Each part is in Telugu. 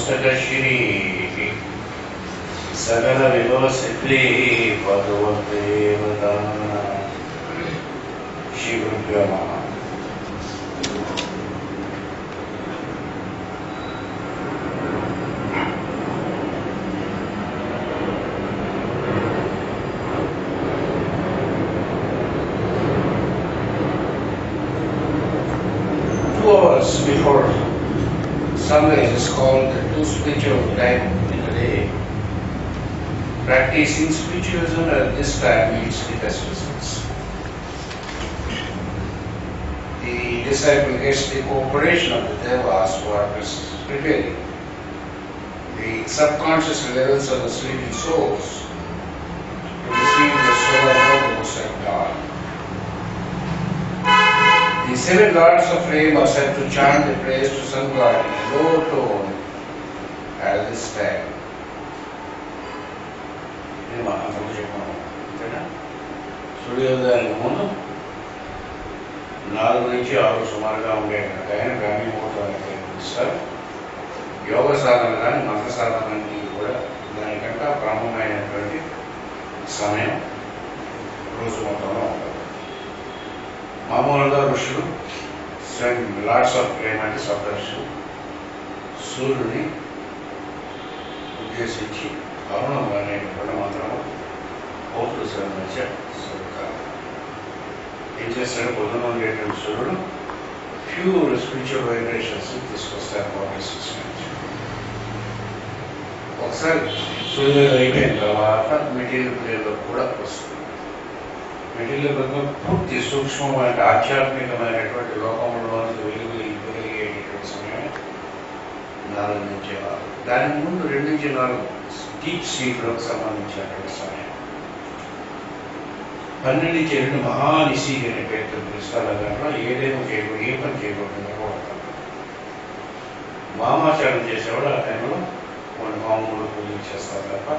पुस्तकश्रीः सकलविभवसिद्धिः भगवद्देवता श्रीगुरुभ्यो नमः। Before sunrise is called the two spiritual time in the day. Practicing spiritualism at this time leads to the best results. The disciple gets the cooperation of the devas who are preparing the subconscious levels of the sleeping souls to receive the solar logos of God. The seven lords of flame are said to chant the praise to sun god in a low tone at this time. ఇది మనం అంతకు చెప్పాము అంతేనా. సూర్యోదయానికి ముందు 4 నుంచి 6 సుమారుగా ఉండే ఆయన బ్రాహ్మీ ముహూర్తానికి పిలుస్తారు. యోగ సాధన కానీ మంత్ర సాధనకి కూడా దానికంటే బ్రహ్మమైనటువంటి సమయం రోజు మొత్తంలో ఉంటుంది. మామూలుగా ఋషులు లార్డ్స్ ఆఫ్ ఫ్లేమ్ అంటే సప్తర్షులు సూర్యుని ఉద్దేశించి అరుణం అనేటువంటి మంత్రము ఓట్లు మధ్య ఏం చేస్తాడు, పొద్దున ఉండేటువంటి సూర్యుడు ప్యూర్ స్పిరిచువల్ వైబ్రేషన్స్ తీసుకొస్తారు బాడీ సిస్టమ్. ఒకసారి సూర్యోదయం అయిపోయిన తర్వాత మెటీరియల్ ప్లేన్లో కూడా వస్తుంది. మెటీరియల్ పూర్తి సూక్ష్మమైన ఆధ్యాత్మికమైనటువంటి లోకంలోనికి వెలిగేటటువంటి సమయం 4 నుంచి 6. దానికి ముందు 2 నుంచి 4 డీప్ స్లీప్లోకి సంబంధించినటువంటి సమయం. 12 నుంచి 2 మహానిశి అనే పేరుతో పిలుస్తారు. దాంట్లో ఏదేమో చేయకూడదు, ఏ పని చేయకూడదు పడతారు. వామాచారం చేసేవాడు ఆ టైంలో కొన్ని మామూలు పూజలు చేస్తారు తప్ప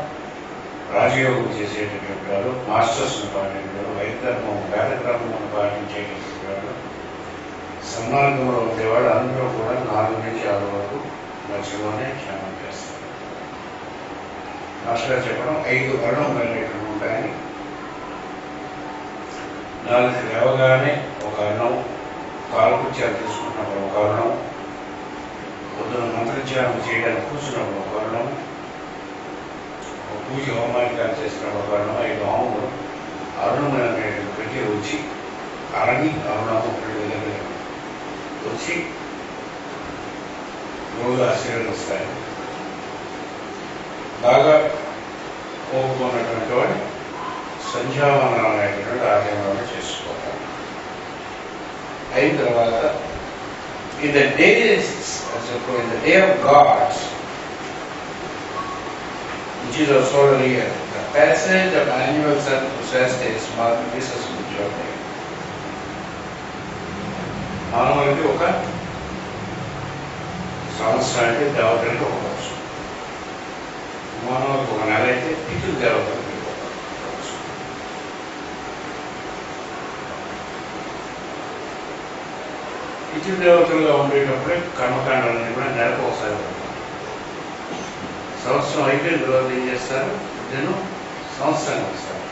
రాజయోగం చేసేటటువంటి వాడు, మాస్టర్స్ను పాటించేవాడు, వైద్యధర్మం వేదక్రమం పాటించేటటువంటి వాడు, సన్మార్గంలో ఉండేవాడు అందరూ కూడా 4 నుంచి 6 వరకు మధ్యలోనే క్షేమం చేస్తారు. మాస్టర్ చెప్పడం 5 వర్ణం అనేటువంటి ఉంటాయని. 4 లేవగానే ఒక అన్నం, కాలకృత్యాలు తీసుకున్నప్పుడు ఒక అన్నం, పొద్దున మంత్రధ్యానం చేయడానికి కూర్చున్నప్పుడు ఒక అన్నం, పూజ హోమానికి చేసిన ఒక అన్నం, 5 ఆవులు అరుణమైన పెట్టి వచ్చి అరణి అరుణము వచ్చి రోజు ఆశీర్వదిస్తాయి. బాగా కోరుకున్నటువంటి వాడు సంధ్యావనం అనేటువంటి ఆలయంలో చేసుకోవాలి. అయిన తర్వాత in the day of gods, which is our solar year, the passage of annual sun to solstice is a spiritual day. మానవులకి ఒక సంవత్సరానికి దేవతలకి ఒక వర్షం, మానవులకు ఒక నెల అయితే పితృ దేవతలకి ఒక వర్షం. పితృ దేవతలుగా ఉండేటప్పుడే కర్మకాండాలన్నీ కూడా నెలకు ఒకసారి ఉంటాయి. సంవత్సరం అయిపోయిన తర్వాత ఏం చేస్తారు, నేను సంవత్సరానికి వస్తారు.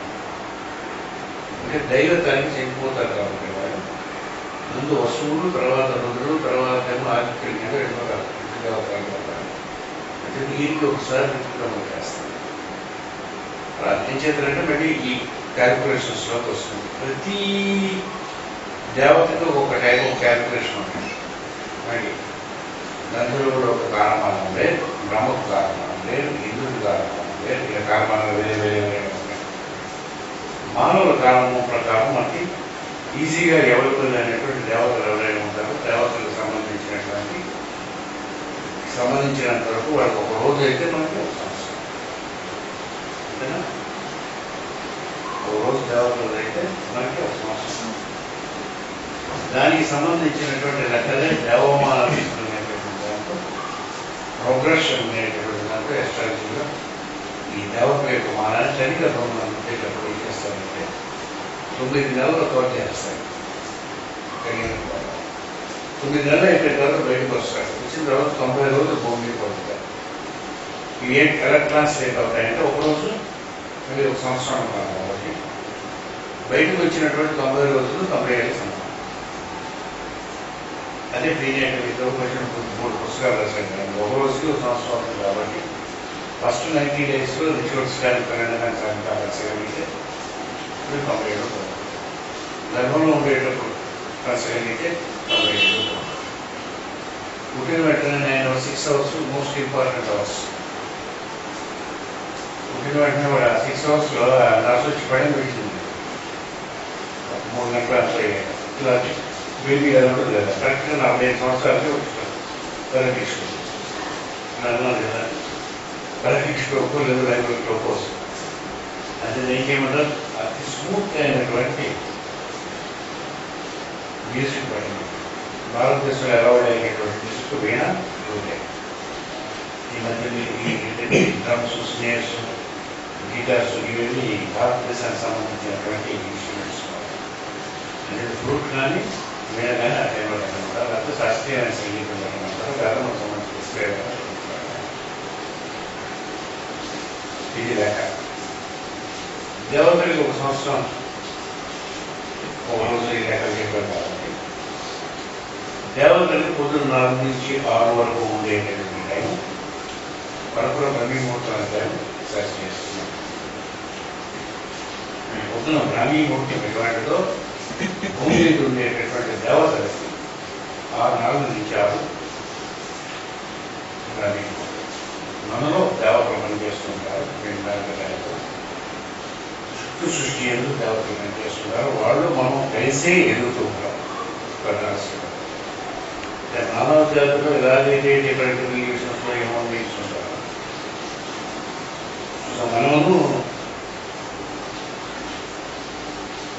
అంటే దైవతానికి చెందిపోతారు కాబట్టి వాళ్ళు ముందు వస్తువులు, తర్వాత రుద్రులు, తర్వాత ఏమో ఆదిత్యులుగా వెళ్ళిపోతారు. పితృదేవతలు పోతారు. అంటే దీనికి ఒకసారి పితృక్రమం చేస్తారు. అలా ఏం చేస్తారంటే మళ్ళీ ఈ క్యాల్కులేషన్స్లోకి వస్తుంది. ప్రతి దేవతకి ఒక టైప్ ఆఫ్ క్యాల్కులేషన్ ఉంటుంది. మళ్ళీ నందులు కూడా ఒక కారణమానం లేదు, బ్రహ్మకు కారణమానం లేదు, ఇంద్రుడి కారణమానం లేదు, ఇలా కారణమానం వేరే వేరే వేరే ఉంటాయి. మానవుల కారణం ప్రకారం మనకి ఈజీగా ఎవరికొల్లి అనేటువంటి దేవతలు ఎవరైనా ఉంటారో దేవతలకు సంబంధించినంత వరకు వాళ్ళకి ఒక రోజు అయితే మనకి ఒక సంవత్సరం. అంతేనా? ఒక రోజు దేవతలు అయితే మనకి ఒక సంవత్సరం. దానికి సంబంధించినటువంటి లెక్కలే దేవమాన తీసుకునేటువంటి దాంట్లో ప్రోగ్రెషన్ అనేటువంటి దాంట్లో ఎస్ట్రాలజీలో ఈ దేవత యొక్క మానాన్ని సరిగ్గా 2 మంది ఏం చేస్తారంటే 9 నెలలు కవర్ చేస్తాయి. 9 నెలలు అయిపోయిన తర్వాత బయటకు వస్తాడు. వచ్చిన తర్వాత 90 రోజులు భూమి మీద పడుతారు. ఇవి ఎలక్ట్రాన్స్ రేట్ అవుతాయంటే ఒకరోజు మళ్ళీ ఒక సంవత్సరం ఉంటాను కాబట్టి బయటకు వచ్చినటువంటి 90 రోజులు 90 ఏళ్ళకి సమానం. అదే ప్రీనేటల్ విత్ వచ్చిన 3 పుస్తకాలు రాశాను. ఒక రోజుకి ఒక సంవత్సరం అవుతుంది కాబట్టి ఫస్ట్ 90 డేస్లో రిచువల్స్ కానీ పరిణామాన్ని రాసగలిగితే 90 ఏళ్ళు పోతుంది. గర్భంలో ఉండేటప్పుడు రాసగలిగితే 90 ఏళ్ళు పోతుంది. పుట్టిన వెంటనే 9 hours 6 hours most important hours. పుట్టిన వెంటనే కూడా 6 అవర్స్లో నర్సు వచ్చి పడిన పెట్టింది 3 గంటల ఇలా బేబీ ఎలా ఉంటుంది కదా కరెక్ట్గా 45 సంవత్సరాలకి వచ్చినారు బెరకిక్స్లో అన్నారు కదా బెరకిక్స్లోకో లేదు రైబోస్లోకోస్ అంటే ఇంకేమంటారు అతి స్మూత్ అయినటువంటి మ్యూజిక్ పడింది. భారతదేశంలో అలవాటు అయినటువంటి మ్యూజిక్ వీణ ఫ్లూటే. ఈ మధ్య డ్రమ్స్ స్నేర్స్ గిటార్స్ ఇవన్నీ భారతదేశానికి సంబంధించినటువంటి ఇన్స్ట్రుమెంట్స్. అంటే ఫ్లూట్ కానీ వీణ కానీ ఆ టైంలో అనమాట. లేకపోతే శాస్త్రీయ సంగీతం అనమాట. వేదం సంబంధించి ఇది లేక దేవతలకి ఒక సంవత్సరం ఒక రోజు ఈ లెక్క చెప్పారు కాబట్టి దేవతలకి పొద్దున్న 4 నుంచి 6 వరకు ఉండేటటువంటి టైం పరపుర బ్రహ్మీముహూర్తం టైం సెర్చ్ చేస్తున్నాం. పొద్దున బ్రహ్మీముహూర్తం ఎటువంటిదో భూమి మీద ఉండేటటువంటి దేవతలకి 4 నుంచి 6 బ్రహ్మీముహూర్తం. మనలో దేవతలు పనిచేస్తుంటారు. చుట్టూ సృష్టి ఎందుకు దేవతలు పనిచేస్తుంటారు. వాళ్ళు మనం కలిసే ఎదుగుతూ ఉంటాం. మానవ జాతిలో ఎలాగైతే డిఫరెంట్ రిలీజియన్స్లో ఏమో ఇస్తుంటారు. సో మనము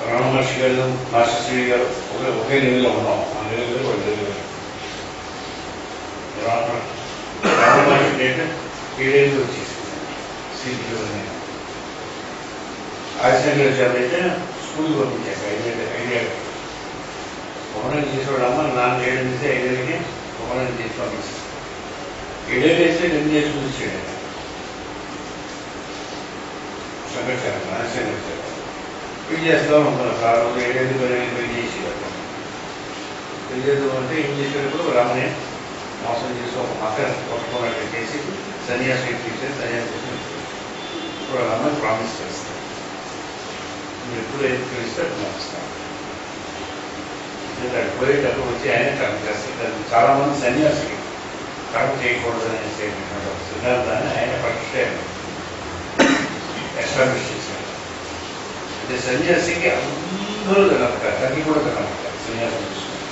రమణ మహర్షి గారు మాస్టర్ శ్రీ గారు ఒకే లెవెల్లో ఉన్నాం. ఆ లెవెల్లో ఒక లెవెల్ రమణ మహర్షి డేట్ 7 ఏళ్ళు వచ్చేసింది. సీట్లు ఆదిశంకర్ చదివితే స్కూల్కి పంపించాక 5 ఏళ్ళు ఉపనయనం చేసేవాడు. అమ్మ 4 ఏళ్ళు నుంచి 5 ఏళ్ళకి ఉపనయనం చేసి పంపిస్తాను. 7 ఏళ్ళు వేస్తే 2 చేసుకుని ఇచ్చాడు శంకరాచార్య ఆదిశంకరాచార్య. పెళ్లి చేస్తామని అనుకున్నాను. ఆ రోజు 7 ఏళ్ళు 10 ఏళ్ళు పెళ్లి చేసేవాడు. పెళ్లి చేద్దాం అంటే ఏం చేసేటప్పుడు రామనే మోసం చేసి ఒక మక్కని కొట్టుకున్నట్టు చేసి సన్యాసం తీసేసి సన్యాసం ఇప్పుడు అమ్మాయి ప్రామిస్ చేస్తాను. మీరు ఎప్పుడు ఏది తెలిస్తే అప్పుడు నడుస్తాను. ఎందుకంటే పోయేటప్పుడు వచ్చి ఆయన కర్మ చేస్తారు. చాలామంది సన్యాసికి కర్మ చేయకూడదని సిద్ధాంతాన్ని ఆయన ప్రతిష్ట ఎస్టాబ్లిష్ చేశారు. అంటే సన్యాసికి అందరూ తినమంటారు. తల్లి కూడా తినమంటారు. సన్యాసం చూసుకుంటారు.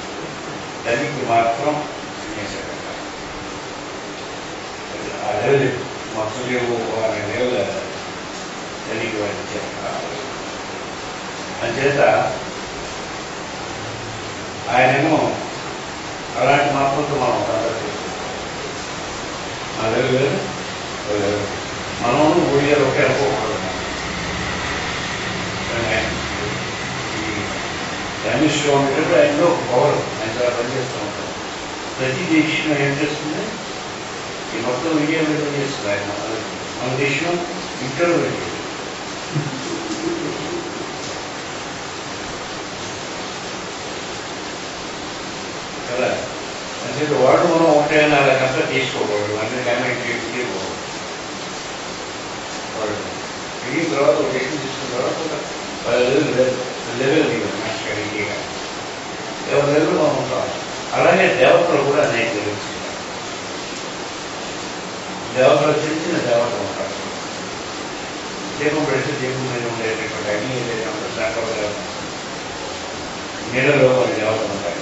తల్లికి మాత్రం సన్యాసం పెట్టారు. ఆ లెవెల్ మత్స్యలేవు అనే లెవెల్ తల్లికి వారి అంచేత ఆయనేమో అలాంటి మార్పులతో మనం కండక్ట్ చేసుకుంటాం. మా దగ్గర మనము ఊడిగారు ఒకే అనుకోకూడదు. ఈ ధనుష్లో ఉండేటప్పుడు ఆయనలో ఒక పవర్ ఆయన చాలా పనిచేస్తూ ఉంటాం. ప్రతి దేశం ఏం చేస్తుంది? ఈ మొత్తం ఇండియా మీద చేస్తుంది ఆయన. మన దేశం ఇంటర్ వెళ్ళి కదా. అంటే వాడు మనం 1.5 గంటలు తీసుకోకూడదు. అన్ని డ్యామేజ్ తీసుకోకూడదు. వాడు తిరిగిన తర్వాత ఒక డెసిషన్ తీసుకున్న తర్వాత లెవెల్ మాస్టర్ ఇండియా ఎవరి లెవెల్ మనం ఉంటాం. అలాగే దేవతలు కూడా అనేక లెవెల్స్ ఉంటారు. దేవతలు చిన్న దేవతలు ఉంటారు. దీపం పెడితే దీపం మీద ఉండేటటువంటి అగ్ని ఏదైనా ఉంటుంది దాంట్లో దేవత, నీళ్ళలో కొన్ని దేవతలు ఉంటాయి.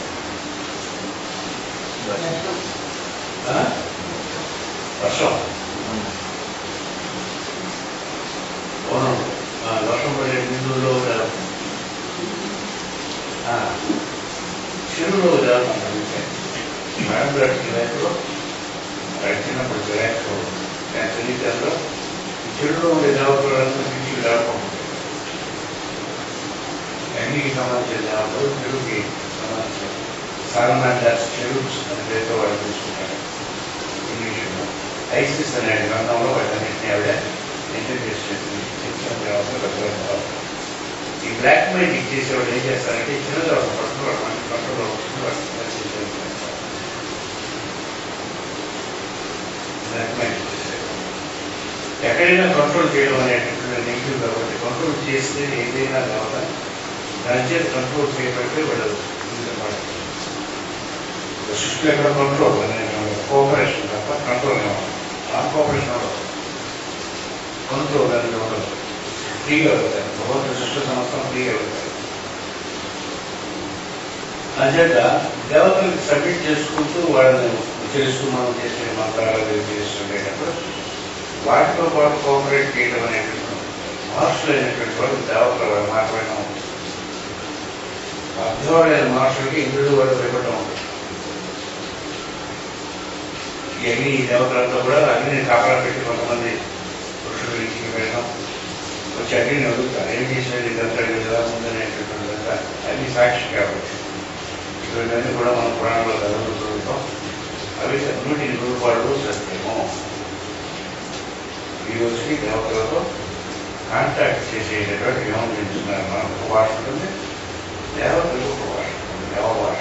వర్షం వర్షం పడే బిందువులో చెరువులో జరుగుతుంది. మేడం గారికి రైతులో చిన్నప్పుడు రైతు తెలియటంలో చెరువులో ఉండే దేవతలంతా ఇంటికి రాకుండా అగ్నికి సంబంధించిన దేవతలు చెరువుకి సంబంధించిన సాధారణ చెరువు అని పేరుతో వాళ్ళు చూసుకుంటారు ఇంగ్లీష్లో. ఐసిస్ అనే గ్రంథంలో వాటన్నింటినీ ఆవిడ ఇంట్రడ్యూస్ చేసింది. ఈ బ్లాక్ మ్యాజిక్ చేసేవాడు ఏం చేస్తారంటే చిన్నది ఒక పట్టుకోవడం మంచి పట్టులో బ్లాక్ మ్యాజిక్ చేసేవాడు. ఎక్కడైనా కంట్రోల్ చేయడం అనేటటువంటి నెగిటివ్ కాబట్టి కంట్రోల్ చేస్తే ఏదైనా కావాలి దాని చేత కంట్రోల్ చేయబడితే వాళ్ళు సృష్టిలో ఎక్కడ కంట్రోల్ కోఆపరేషన్ తప్ప కంట్రోల్ కావాలి. నాన్ కోఆపరేషన్ అవ్వదు, కంట్రోల్ అనేది ఉండదు. ఫ్రీగా అవుతారు భగవంతుడి సృష్టి సంవత్సరం ఫ్రీగా అవుతారు. అంచేత దేవతలకు సబ్మిట్ చేసుకుంటూ వాళ్ళని చేస్తూ మనం చేసే మంత్రాలు చేస్తుండేటప్పుడు వాటితో పాటు కోఆపరేట్ చేయడం అనేటువంటి మహర్షులు అయినటువంటి వాళ్ళు దేవతల మాత్రమే ఉంటుంది. అర్థవాడైన మహర్షులకి ఇంద్రుడు వాళ్ళు భయపడటం ఉంటుంది. ఈ అగ్ని దేవతలతో కూడా అగ్నిని కాపలా పెట్టి కొంతమంది పురుషులు ఇంటికి వెళ్ళడం వచ్చి అగ్నిని అడుగుతారు ఏం చేసినది ఇదంతా కదా ముందనేటటువంటి అగ్ని సాక్షి కాబట్టి ఇవన్నీ కూడా మన పురాణంలో చదువుతాం. అవి 100 సత్యము. ఈ రోజుకి దేవతలతో కాంటాక్ట్ చేసేటటువంటి యోగం చేస్తున్నారు. మనకు ఒక భాష ఉంటుంది, దేవతలకు ఒక భాష ఉంటుంది, దేవభాష.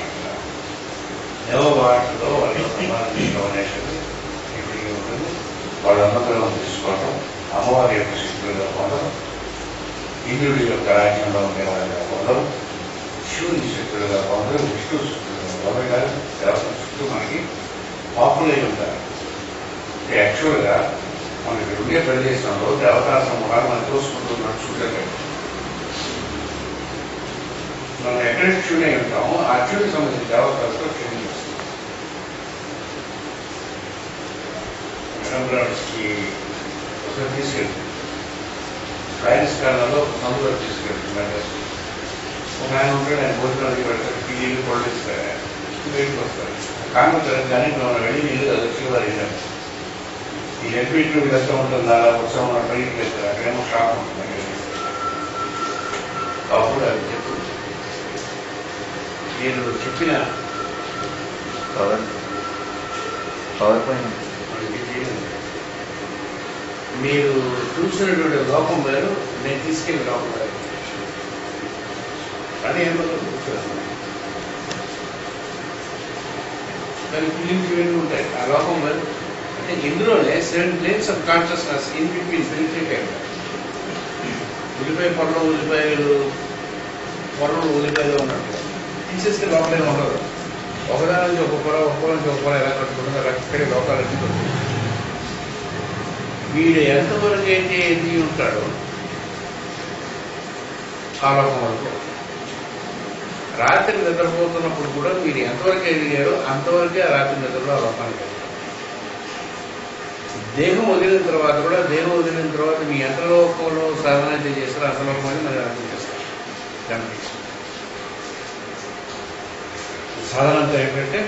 దేవభాషలో వాళ్ళతో సంబంధించడం అనేటువంటి ఇప్పటికీ ఉంటుంది. వాళ్ళ అనుగ్రహం తీసుకోవడం, అమ్మవారి యొక్క శక్తులుగా పొందడం, ఇంద్రుడి యొక్క రాజ్యంలో ఉండేవాళ్ళగా పొందడం, శివుని శక్తులుగా పొందడం, విష్ణు శక్తులుగా పొందడం. దేవతల చుట్టూ మనకి పాపులై ఉంటారు. యాక్చువల్గా మనకి ఉండే ప్రదేశంలో దేవతా సమూహాలు మనం చూసుకుంటున్నట్టు చూడలేదు. మనం ఎక్కడ ట్యూన్ అయి ఉంటామో ఆ ట్యూన్కి సంబంధించిన దేవతలతో ట్యూన్ చేస్తాం. మెడంబ్రాడ్స్కి ఒకసారి తీసుకెళ్తాం. రాజస్థాన్లో సముద్రం తీసుకెళ్తుంది. ఒక ఆయన ఉంటాడు, ఆయన భోజనాలు పెడతాడు, టీవీలు పొడిస్తారు, బయటకు వస్తారు. కాంగ్రెస్ కానీ మనం వెళ్ళి నీళ్ళు వచ్చి వారు వెళ్ళాం. ఈ ఎల్పీట్లు ఇదంతా ఉంటుంది, అలా ఉత్సవం బయటకు వెళ్తారు. అక్కడేమో షాప్ ఉంటుంది. అప్పుడు అది చెప్పు మీరు చెప్పిన పవర్ పాయింట్ మీరు చూసినటువంటి లోపం వేరు, నేను తీసుకెళ్ళి లోపం వేరు. అది ఏమో కూర్చోదు. దాని ఫీలింగ్స్ ఇవన్నీ ఉంటాయి. ఆ లోపం వేరు అంటే ఇందులోనే 7 planes of consciousness in between filtrate అయ్యారు. ఉల్లిపాయ పొరలు ఉల్లిపాయలు ఉన్నట్టు తీసేస్తే లోపలే ఉండదు. ఒకదాని నుంచి ఒక పొర, ఒక నుంచి ఒక పొర ఎలా కట్టుకుంటుందో అలా ఇక్కడే లోకాలన్నీ ఉంటుంది. వీడు ఎంతవరకు అయితే ఎదిగి ఉంటాడో ఆ లోకం వరకు. రాత్రి నిద్రపోతున్నప్పుడు కూడా మీరు ఎంతవరకు ఎదిగారో అంతవరకే ఆ రాత్రి నిద్రలో ఆ లోకానికి వెళ్తారు. దేహం వదిలిన తర్వాత కూడా, దేహం వదిలిన తర్వాత మీ ఎంతలోకంలో సాధన అయితే చేస్తారో అంతలోకం అని మరి అర్థం చేస్తారు. సాధన అంతా ఏంటంటే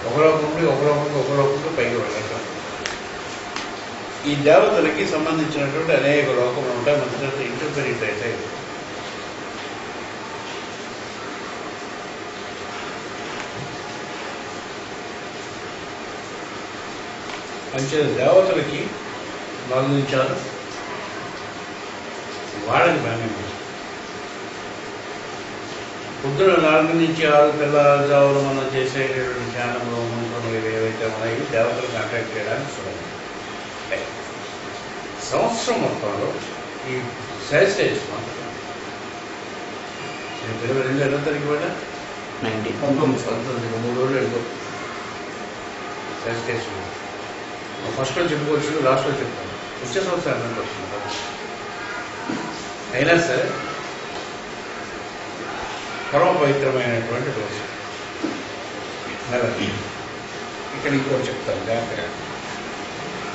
ఒక లోకంలో పైకి వెళ్ళటం. ఈ దేవతలకి సంబంధించినటువంటి అనేక లోకములు ఉంటాయి. మన తర్వాత ఇంటర్ప్రెట్ అయితే అంచే దేవతలకి 4 నిమిషాలు వాళ్ళకి బ్రహ్మించారు. పొద్దున 4 నుంచి 6 తెల్లజావులు మనం చేసేటటువంటి ధ్యానంలో మంత్రములు ఏవైతే ఉన్నాయో దేవతలు కాంటాక్ట్ చేయడానికి చూడాలి. సంవత్సరం మొత్తంలో ఈ సైస్టేజ్ మంత్రం నేను 22 తారీఖు కూడా 19 3 రోజులు వెళ్ళిపో సైస్టేజ్. ఫస్ట్లో చెప్పుకోవచ్చు, లాస్ట్లో చెప్తాను. వచ్చే సంవత్సరం వస్తుంది. అయినా సరే పరమ పవిత్రమైనటువంటి రోజు నెల. ఇక్కడ ఇంకోటి చెప్తాను జాగ్రత్తగా.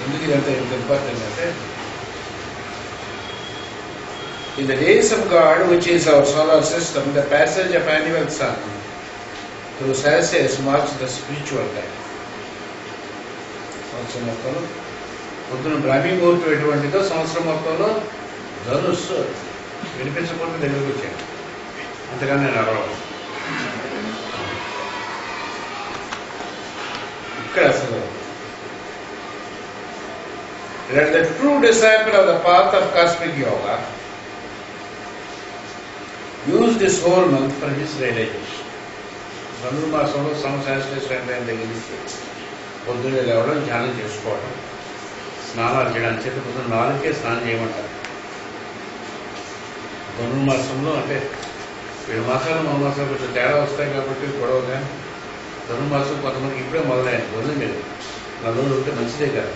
ఎందుకు ఇదంతా ఇంత ఇంపార్టెంట్ అంటే, in the days of God, which is our solar system, the passage of annual sun through Sagittarius marks the spiritual time. సంవత్సరం మొత్తంలో పొద్దున బ్రాహ్మీ ముహూర్తం ఎటువంటిదో సంవత్సరం మొత్తంలో ధనుస్సు వినిపించకుండా దగ్గరకు వచ్చాను. అంతకన్నా నేను అరవాలి. ఇక్కడ అసలు Let the true disciple of the path of cosmic yoga use this whole month for his realization. ధనుర్మాసంలో సంవత్సరం దగ్గర నుంచి పొద్దున్నే లేవడం, ధ్యానం చేసుకోవడం, స్నానాలు చేయడానికి చేతి పొద్దున్న 4కే స్నానం చేయమంటారు. ధనుర్మాసంలో అంటే 7 మాసాలు 3 మాసాలు కొంచెం తేడా వస్తాయి కాబట్టి గొడవ. కానీ ధనుర్మాసం కొంతమందికి ఇప్పుడే మొదలైంది. వదిలేదు 4 రోజులు ఉంటే మంచిదే కదా.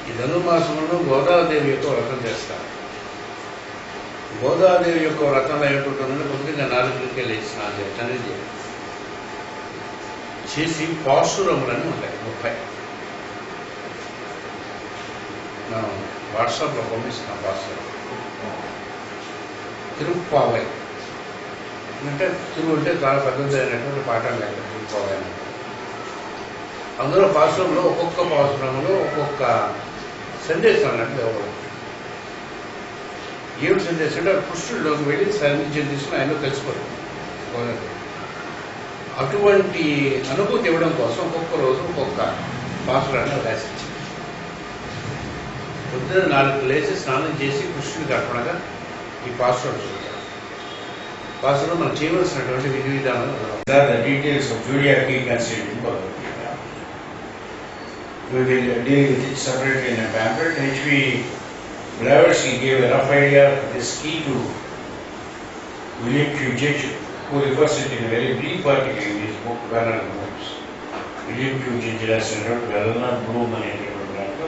ఈ ధనుర్మాసంలో గోదాదేవి యొక్క వ్రతం చేస్తారు. గోదాదేవి యొక్క వ్రతంలో ఏమిటంటుందంటే పొద్దుగా 4కే లేచి స్నానం చేయాలి, చేసి పాశురములని ఉంటాయి 30. మనం వాట్సాప్లో పంపిస్తున్నాం. పాశురం తిరుప్పావై అంటే తిరుగు అంటే చాలా పెద్దదైనటువంటి పాఠం లేక తిరుప్పావై. అందులో పాశురంలో ఒక్కొక్క పాశురంలో ఒక్కొక్క సందేశం అన్నట్టు ఎవరు ఏమిటి సందేశం అంటే కృష్ణుడిలోకి వెళ్ళి సాన్నిధ్యం తీసుకుని ఆయనలో కలిసిపోతుంది. అటువంటి అనుభూతి ఇవ్వడం కోసం ఒక్కొక్క రోజు ఒక్కొక్క పాసురాన్ని రాసింది. పొద్దున 4 లేచి స్నానం చేసి కృష్ణుడికి అర్పణగా ఈ పాసురం చూడాలి. పాసురం మనం చేయవలసినటువంటి విధి విధానాలు. The details of zodiac concept in Bhagavad Gita. We will deal with it separately in a pamphlet. H.V. Blavatsky gave a rough idea of this key to William Q. Judge, who refers it in a very brief article in his book Vernal Blooms. William Q. Judge రాసినటువంటి వెర్నల్ బ్లూమ్ అనేటువంటి దాంట్లో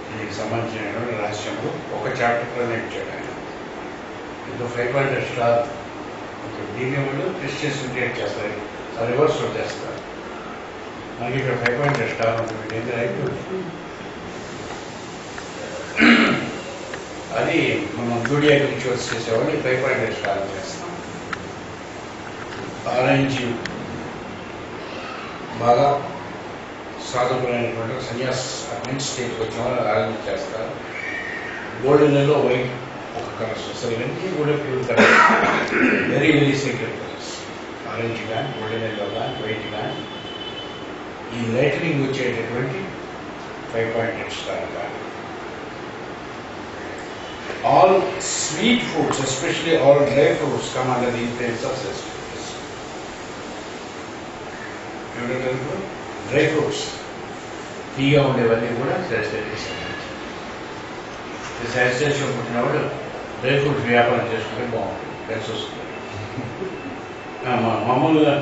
దీనికి సంబంధించినటువంటి రహస్యంలో ఒక చాప్టర్లోనే ఇచ్చాడు ఆయన. ఇంకో 500 స్టార్ దీన్ని వాళ్ళు క్రిస్టియన్స్ క్రియేట్ చేస్తారు, రివర్స్ చేస్తారు. మనకి ఇక్కడ 500 స్టార్ ఉంటుంది. ఏంటి అయిపోయింది అది మనం జూడియాక్ రిచువల్స్ చేసేవాళ్ళు 500 స్టార్ చేస్తాం. ఆరెంజ్ బాగా సాధకులైనటువంటి సన్యాస్ మెంట్ స్టేజ్కి వచ్చిన వాళ్ళు ఆరెంజ్ చేస్తారు. గోల్డెన్ ఎల్లో వైట్ ఒక కలర్స్ వస్తాయి. ఇవన్నీ కూడా pure colour, very very secret colours. Orange కానీ, గోల్డెన్ ఎల్లో కానీ, వైట్ కానీ. ఈ లైటనింగ్ వచ్చేటటువంటి 500 స్టార్ కానీ. All sweet foods, especially all dry fruits, come under the influence of Sanskrit. Dry fruits తీగా ఉండేవన్నీ కూడా శాస్త్రీయ. శాస్త్రీయం పుట్టినవాడు డ్రై ఫ్రూట్స్ వ్యాపారం చేసుకుంటే బాగుంటుంది, కలిసి వస్తుంది. మామూలుగా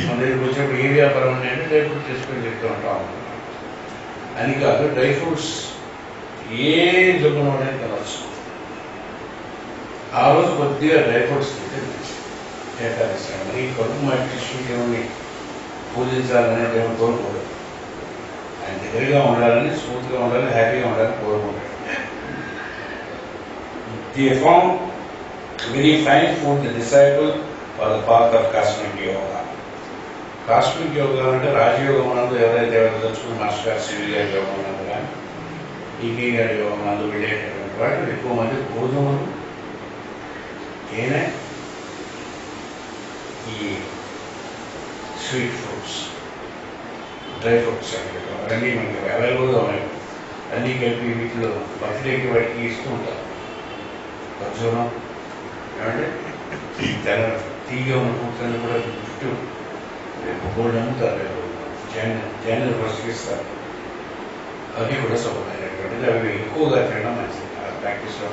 మన దగ్గరికి వచ్చినప్పుడు ఏ వ్యాపారం ఉన్నాయంటే డ్రై ఫ్రూట్స్ చేసుకొని చెప్తూ ఉంటాం. అని కాదు, డ్రై ఫ్రూట్స్ ఏ జబ్బునవాడని తినవచ్చు. ఆ రోజు కొద్దిగా డ్రై ఫ్రూట్స్ తింటే మంచిది. మరి కడుపు మట్టి దేవుని పూజించాలనే దేవుని కోరుకోడు. ఆయన దగ్గరగా ఉండాలని, స్మూత్గా ఉండాలని, హ్యాపీగా ఉండాలని కోరుకుంటాడు. They found very fine food the disciple or the path of cosmic yoga. Cosmic yoga అంటే రాజయోగం ఉన్నందు ఎవరైతే తెలుసుకుని మాస్టర్ గారు సివి గారి యోగం ఉన్నందు కానీ, ఈకే గారి యోగం ఉన్నందు వెళ్ళేటటువంటి వాటిలో ఎక్కువ మంది గోధుమలు, తేనె, ఈ స్వీట్ ఫ్రూట్స్, డ్రై ఫ్రూట్స్ అవన్నీ మనకి అవైలబుల్గా ఉన్నాయి. అన్నీ కలిపి వీటిలో బర్త్డేకి వాటికి ఇస్తూ ఉంటారు. ఖర్జూరం ఏమంటే తెల్ల తీగా ఉన్న ఫ్రూట్స్ అన్నీ కూడా గిఫ్ట్ గోల్డ్ అమ్ముతారు, జైన్ ప్రసగిస్తారు. అవి కూడా శుభమైనటువంటిది. అవి ఎక్కువగా తినడం మంచిది. ప్రాక్టీస్లో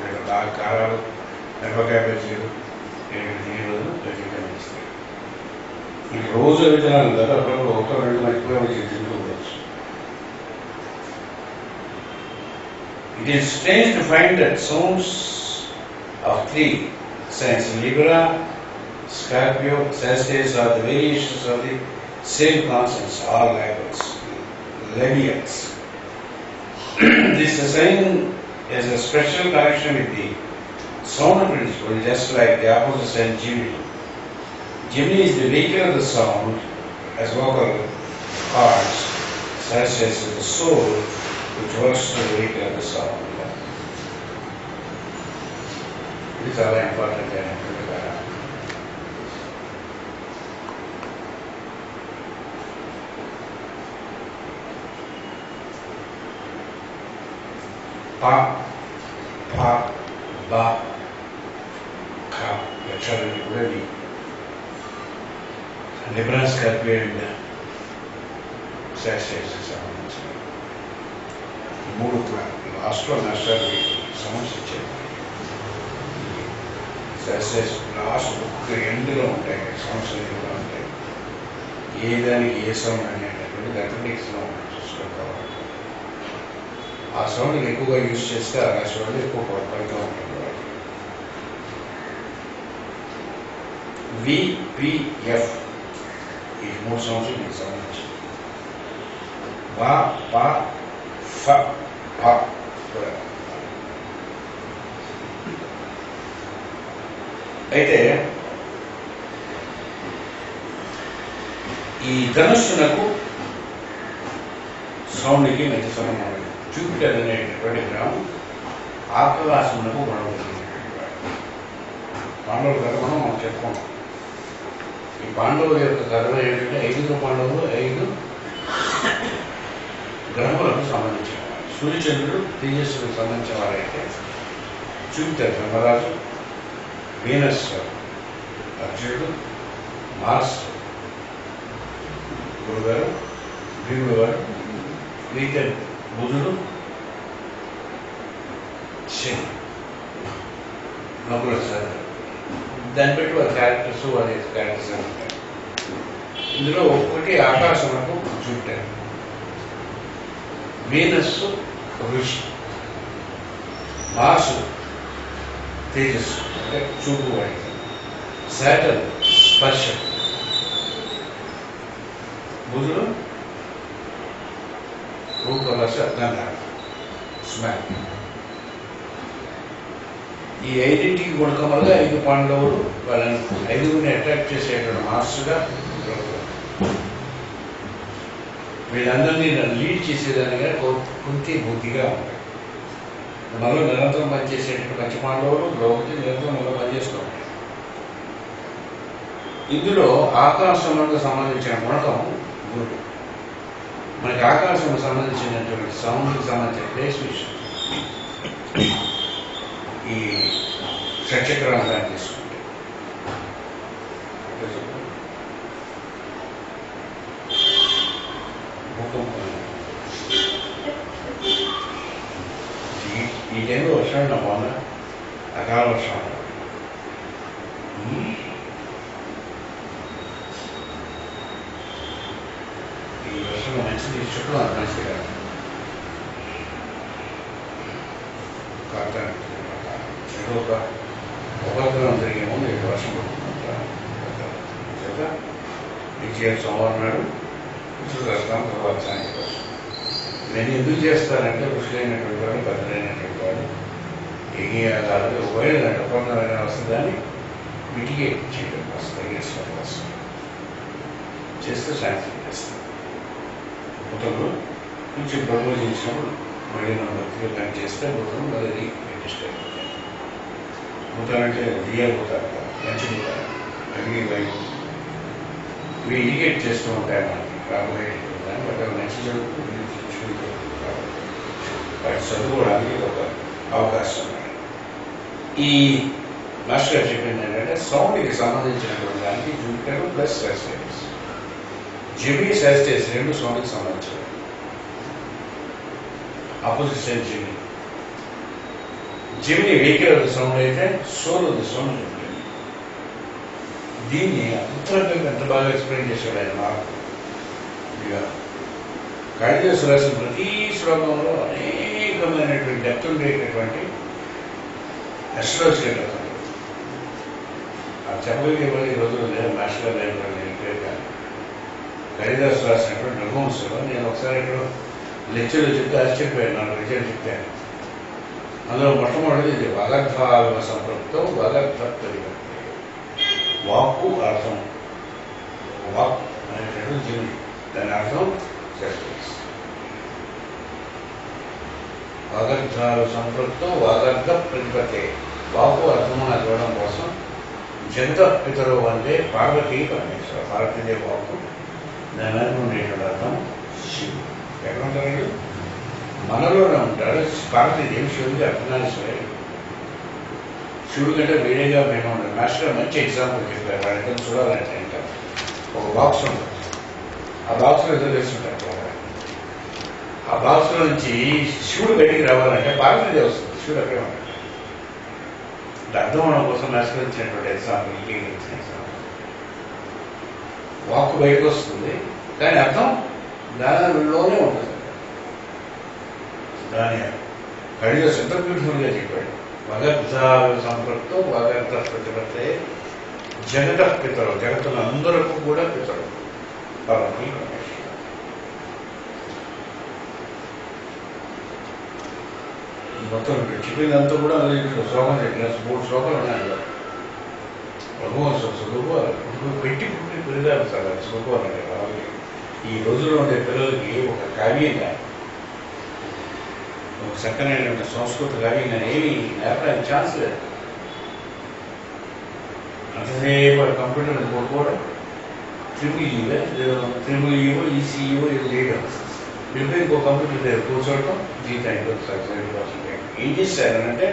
కారాలు, మిరపకాయ బజ్జీలు తినేరోజు బజ్జీగా మంచిది. ఈ రోజు అవి తినాలి కదా, అప్పుడప్పుడు 1-2 మర్చిపోయి తింటూ ఉండొచ్చు. It is strange to find that zones of 3 signs, Libra, Scorpio, Sagittarius, are the variations of the same consonants, all languages, Levians. This sign has a special connection with the sound principle, just like the opposite sign Gemini. Gemini is the vehicle of the sound as vocal parts, Sagittarius is the soul which works to the vehicle of the sound. This is very important. ప ఫ బ ఖ అక్షరాలన్నీ కూడా వి. నెబ్రాస్కా పీరియడ్ శాస్త్రీయకి సంబంధించిన 3 లాస్ట్లో నష్టాలు సమస్య ఇచ్చారు. శాస్త్రీయ లాస్ట్ బుక్ ఎండ్లో ఉంటాయి, సమస్యలు కూడా ఉంటాయి. ఏ దానికి ఏ సౌండ్ అనేటటువంటి అథ్లెటిక్స్లో చూసుకోవాలి. ఆ సౌండ్ని ఎక్కువగా యూజ్ చేస్తే ఆ రాశి వాళ్ళు ఎక్కువ పొరపాటుగా ఉంటుంది. విపిఎఫ్ ఈ 3 సంవత్సరాలు మీకు సంబంధించి వా ప ఫ భ కూడా. అయితే ఈ ధనుస్సునకు సౌండ్కి మధ్య సంబంధం. జూపిటర్ అనేటటువంటి గ్రహం ఆకాశమునకు గొడవలిగినటువంటి పాండవుల కథ మనం చెప్పుకున్నాం. ఈ పాండవుల యొక్క కథలో ఏంటంటే 5 పాండవులు 5 గ్రహములకు సంబంధించిన వారు. సూర్యచంద్రుడు తేజస్సుకు సంబంధించిన వారైతే జూపిటర్ ధర్మరాజు, వీనస్ అర్జునుడు, మార్స్ గురుగారు, భీముడు గారు, మిగతా బుధుడు, శని, నకుల సార్. దాన్ని బట్టి వారి క్యారెక్టర్స్ వారి క్యారెక్టర్స్ ఉంటాయి. ఇందులో ఒకటి ఆకాశమునకు జూపిటర్, వీనస్ ఋషి, మార్స్ తేజస్సు అంటే చూపు వాడి, శాటర్న్ స్పర్శ, బుధుడు రూపరస గంధారం స్మెల్. ఈ 5ంటికి గుణకం వల్ల 5 పాండవులు వాళ్ళని 5గురిని అట్రాక్ట్ చేసేటువంటి మార్స్గా వీళ్ళందరినీ లీడ్ చేసేదానిగా కుంతి బుద్ధిగా ఉంటాయి. మనలో నిరంతరం పనిచేసేటువంటి మంచి పాండవులు ద్రౌపది నిరంతరం మనలో పనిచేస్తూ ఉంటాయి. ఇందులో ఆకాశంలో సంబంధించిన గుణకం గురుడు. మనకి ఆకాశంలో సంబంధించినటువంటి సౌండ్కి సంబంధించిన ప్లేస్ విషయం ఈ షట్చక్రాన్ని తీసుకుంటే భూకంపం. ఈ టైంలో వర్షం నా బాగుందా? అకాల వర్షం. ఈ వర్షం మంచిది, చుట్టూ మంచిది కాదు. కాటానికి ఏదో ఒక ఉపగ్రహం జరిగే ముందు ఇక్కడ వర్షం పడుతుందంట. విజయం సోమవారం నాడు ఋషులు రాస్తాం, తర్వాత సాయంత్రం వర్షం. నేను ఎందుకు చేస్తానంటే ఋషులైనటువంటి వాడు, పెద్దలైనటువంటి వాడు యజ్ఞయాగాలు ఒకవేళ నటపందమైన వస్తుందని మిటిగేట్ చేయడం కోసం తగ్గించడం కోసం చేస్తే సాయంత్రం చేస్తాను. బుధుడు కొంచెం ప్రబోధించినప్పుడు మళ్ళీ మనం భక్తిగా కనెక్ట్ చేస్తే బుధుడు మళ్ళీ రీఇంట్రెస్ట్ అయిపోతాయి. బుధుడు అంటే దియబుతారు, మంచి బుతారు, అగ్ని వైపు ఇవి ఇండికేట్ చేస్తూ ఉంటాయి మనకి కార్బోహైడ్రేట్ దాన్ని. బట్ మంచి చదువుకు వాటి చదువుకోవడానికి ఒక అవకాశం ఉంది. ఈ మాస్టర్ గారు చెప్పింది ఏంటంటే సౌండ్కి సంబంధించినటువంటి దానికి Jupiter plus Sagittarius. Gemini Sagittarius 2 సౌండ్కి సంబంధించినవి. Opposite side Gemini. Gemini vehicle of the sound అయితే soul of the sound Gemini. దీన్ని అంతర్గతంగా ఎంత బాగా ఎక్స్ప్లెయిన్ చేశాడు ఆయన మార్పు. ఇక కాళిదాసు రాసిన ప్రతి శ్లోకంలో అనేకమైనటువంటి డెప్త్ ఉండేటటువంటి అస్ట్రాలజికల్ డెప్త్. ఆ చెప్పగలిగే వాళ్ళు ఈ రోజుల్లో లేదా మాస్టర్ లేని కానీ కాళిదాసు రాసినటువంటి రఘువంశంలో నేను ఒకసారి ఇక్కడ లెక్చర్లో చెప్తే ఆశ్చర్యపోయాను. 4 లెక్చర్లు చెప్తాను. అందులో మొట్టమొదటిది ఇది వగర్ధాల సంపృక్తం వగర్ధ పరిగణ. వాక్కు అర్థం, వాక్ అనేటటువంటి జీవుడి, దాని అర్థం సెస్టర్స్. వాగర్ధాల సంపృక్తం వాగర్ధ ప్రతిపత్తే. వాక్కు అర్థమును అదవడం కోసం జంత పితరు వందే పార్వతీ పరమేశ్వర. పార్వతీదేవి వాక్కు, దాని వెనక ఉండేటువంటి అర్థం శివుడు. ఎక్కడ ఉంటారు? మనలోనే ఉంటాడు. పార్వతీదేవి శివుడికి అర్ధనారీశ్వరుడు. శివుడి కంటే వేరేగా మేము ఉండదు. మాస్టర్ మంచి ఎగ్జాంపుల్ చెప్పారు. వాళ్ళంతా చూడాలంటే ఇంకా ఒక బాక్స్ ఉంటుంది. ఆ బాక్స్లో ఏదో వేస్తుంటారు. ఆ బాక్స్లో నుంచి శివుడు బయటికి రావాలంటే పార్వతీదేవి వస్తుంది. శివుడు అక్కడే ఉంటాడు. అర్థం అవడం కోసం మాస్టర్ ఇచ్చినటువంటి ఎగ్జాంపుల్ ఇచ్చిన ఎగ్జాంపుల్. వాక్కు బయటకు వస్తుంది కానీ అర్థం దానిలోనే ఉంటుంది. దాని కడిలో ఎంత బ్యూటిఫుల్గా చెప్పాడు. వగర్ధ సంపృక్తో వగర్ధ ప్రతిపత్తే జగత పితరు, జగత్తులు అందరికీ కూడా పితరు పరమీ పరమేశ్వరుడు. మొత్తం చెప్పిందంతా కూడా అది శ్లోకం చెప్పిన 3 శ్లోకాలు ఉన్నాయి. చదువుకోవాలి పెట్టి పుట్టి పెరిగారు సార్. అది చదువుకోవాలంటే వాళ్ళకి ఈ రోజుల్లో ఉండే పిల్లలకి ఒక కావ్యంగా ఒక చక్కనైనటువంటి సంస్కృత కావ్యంగా ఏమీ నేర్పడానికి ఛాన్స్ లేదు. అంతసేపు కంప్యూటర్ మీద కొట్టుకోవడం, ట్రిపుల్ ఈవో ఈసీఈవో ఇది చేయడం, ఇప్పుడు ఇంకో కంప్యూటర్ దగ్గర కూర్చోవడం, జీవితానికి ఒకసారి ఏం చేశారనంటే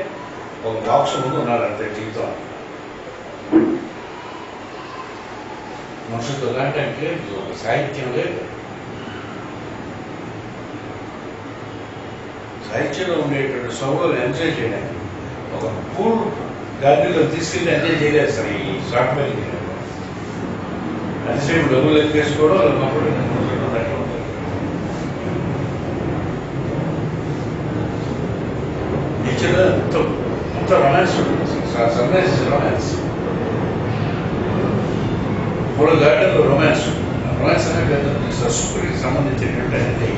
ఒక బాక్స్ ముందు ఉన్నారంటే జీవితం. మనుషులతో కాంటాక్ట్ లేదు, ఒక సాహిత్యం లేదు. సాహిత్యంలో ఉండేటువంటి సౌకర్యం ఎంజాయ్ చేయడానికి ఒక పూల్ గార్డెన్లో తీసుకెళ్ళి ఎంజాయ్ చేయలేదు సార్ ఈ సాఫ్ట్వేర్. అంతసేపు డబ్బులు ఎక్కేసుకోవడం వాళ్ళ కంప్యూటర్ అట్లా ఉంటుంది. నేచర్లో అంత రొమాన్స్ ఉంటుంది. Sunrise romance. 3 గార్డెన్లో రొమాన్స్ ఉంటుంది. రొమాన్స్ అనేది సృష్టికి సంబంధించినటువంటి అనేది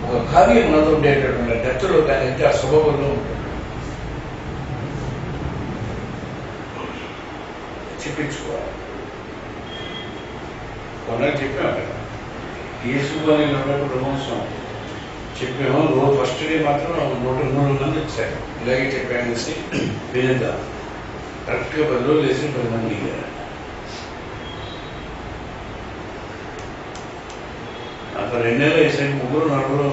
ఒక కావ్యం మనతో ఉండేటటువంటి డెప్త్లో కానీ ఇంకా స్వభావంలో ఉంటుంది. చెప్పించుకోవాలి. కొన్నాళ్ళు చెప్పాము కదా, యేసు అని ఉన్నప్పుడు బ్రహ్మోత్సవం చెప్పాము. రోజు ఫస్ట్ డే మాత్రం 100 మంది వచ్చారు. ఇలాగే చెప్పాను వినందా. కరెక్ట్గా 10 రోజులు వేసి 10 మంది మిగిలారు. అక్కడ 2 నెలలు వేసాక 3-4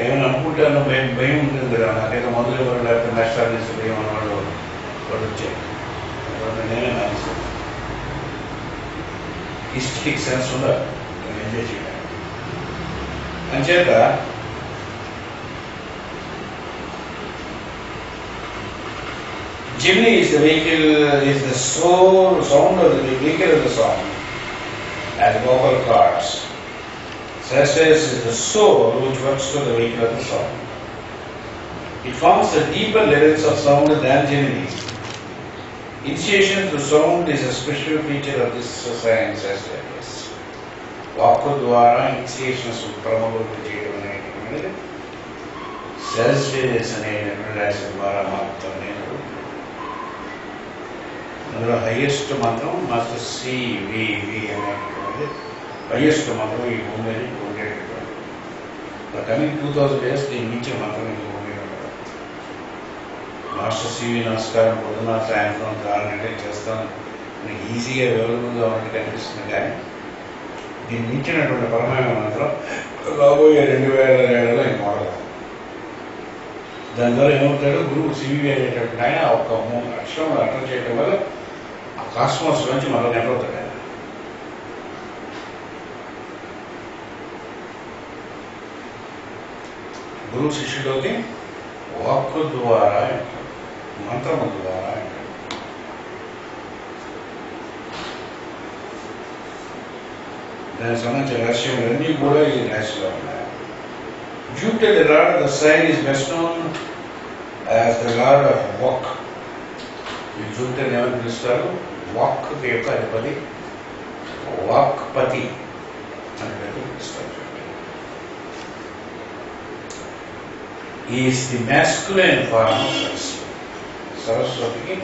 ఏమైనా అనుకుంటానో భయం ఉంటుంది కదా. నాకైతే మొదలు ఎవరు లేకపోతే నష్టాలు తీసి భయం అన్నవాళ్ళు వాడు వచ్చారు. నేనే నానిస్తాను. హిస్టరిక్ సెన్స్ ఉండాలి ఎంజాయ్ చేయడానికి. అంచేత Jimny is the vehicle, is the soul, sound of the vehicle of the song, as vocal cords. Saraswati is the soul which works for the vehicle of the song. It forms the deeper levels of sound than Jimny. Initiation through sound is a special feature of this science as well as వాక్కు ద్వారా ఇనిషియేషన్స్ ప్రమోట్ చేయడం అనేటువంటిది సెల్స్టేరియస్ అనేటువంటి రాశి ద్వారా మాత్రమే. అందులో హైయెస్ట్ మంత్రం మాస్టర్ సివివి అనేటువంటిది హైయెస్ట్ మంత్రం ఈ భూమి మీద ఉండేటటువంటి. కమింగ్ 2000 years దీన్ని మించిన మంత్రం ఈ భూమి మీద ఉండదు. మాస్టర్ సివి నమస్కారం పొద్దున సాయంత్రం 6 గంటలకు చేస్తాను. మీకు ఈజీగా అవైలబుల్గా ఉన్నట్టు కనిపిస్తుంది. కానీ దీన్ని మించినటువంటి పరమైన మంత్రం రాబోయే 2007లో ఇంక వాడదాం. దాని ద్వారా ఏమవుతాడు, గురువు సివి అనేటటువంటి ఆయన ఒక 3 అక్షరం అర్థం చేయడం వల్ల ఆ కాస్మోస్ నుంచి మరో నెలవుతాడు ఆయన. గురువు శిష్యులోకి వాక్కు ద్వారా మంత్రము ద్వారా దానికి సంబంధించిన రహస్యములన్నీ కూడా ఈ రాశిలో ఉన్నాయి. Jupiter, the lord of the sign, is best known as the lord of walk. ఈ జూపిటర్ ఏమని పిలుస్తారు? వాక్ యొక్క అధిపతి, వాక్పతి అని పిలుస్తారు. Is the masculine form of Saraswati. సరస్వతికి